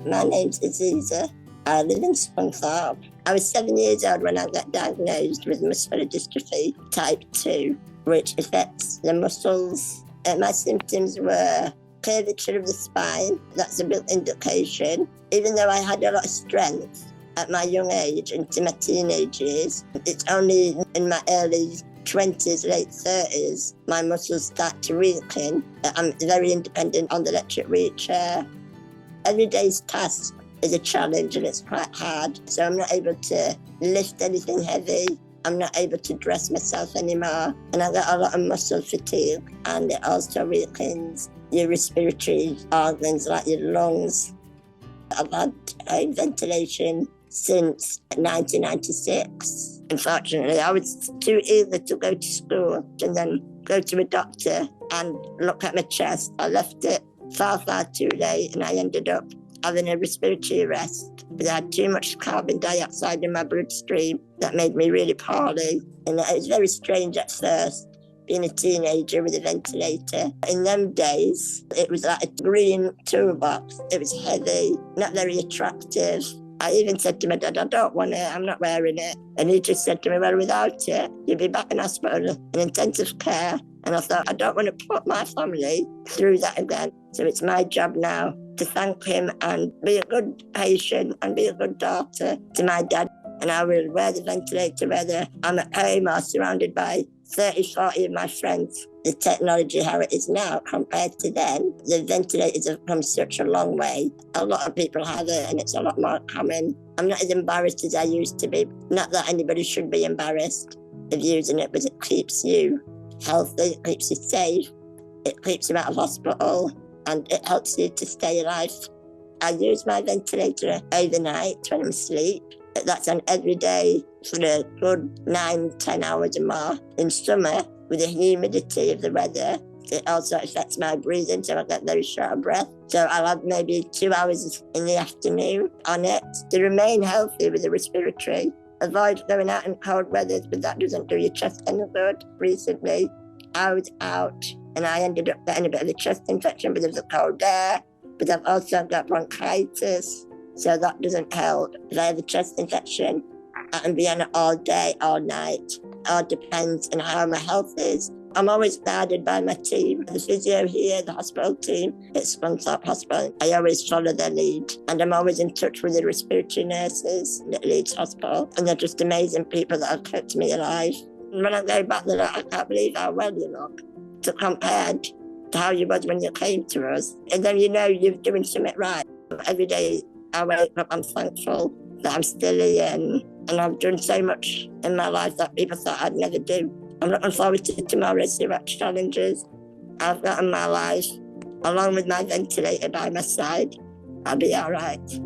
My name's Aziza. I live in Scunthorpe. I was 7 years old when I got diagnosed with muscular dystrophy type 2, which affects the muscles. My symptoms were curvature of the spine. That's a built indication. Even though I had a lot of strength at my young age into my teenage years, it's only in my early 20s, late 30s, my muscles start to weaken. I'm very independent on the electric wheelchair. Every day's task is a challenge and it's quite hard. So I'm not able to lift anything heavy. I'm not able to dress myself anymore. And I got a lot of muscle fatigue, and it also weakens your respiratory organs like your lungs. I've had ventilation since 1996. Unfortunately, I was too eager to go to school and then go to a doctor and look at my chest. I left it far too late, and I ended up having a respiratory arrest. But I had too much carbon dioxide in my bloodstream that made me really poorly. And it was very strange at first, being a teenager with a ventilator. In them days, it was like a green toolbox. It was heavy, not very attractive. I even said to my dad, I don't want it, I'm not wearing it. And he just said to me, well, without it, you'll be back in hospital in intensive care. And I thought, I don't want to put my family through that again. So it's my job now to thank him and be a good patient and be a good daughter to my dad. And I will wear the ventilator whether I'm at home or surrounded by 30, 40 of my friends. The technology, how it is now compared to then, the ventilators have come such a long way. A lot of people have it and it's a lot more common. I'm not as embarrassed as I used to be. Not that anybody should be embarrassed of using it, but it keeps you healthy, it keeps you safe, it keeps you out of hospital, and it helps you to stay alive. I use my ventilator overnight when I'm asleep. That's on every day for a good 9-10 hours or more. In summer, with the humidity of the weather, it also affects my breathing, so I get very short of breath. So I'll have maybe 2 hours in the afternoon on it to remain healthy with the respiratory. Avoid going out in cold weather, but that doesn't do your chest any good. Recently, I was out and I ended up getting a bit of a chest infection because of the cold air, but I've also got bronchitis, so that doesn't help. If I have a chest infection, I can be on it all day, all night. It all depends on how my health is. I'm always guided by my team. The physio here, the hospital team at Scunthorpe Hospital, I always follow their lead. And I'm always in touch with the respiratory nurses at Leeds Hospital. And they're just amazing people that have kept me alive. And when I go back there, I can't believe how well you look. So compared to how you was when you came to us. And then you know you're doing something right. Every day I wake up, I'm thankful that I'm still here. And I've done so much in my life that people thought I'd never do. I'm looking forward to tomorrow, see what challenges I've got in my life. Along with my ventilator by my side, I'll be all right.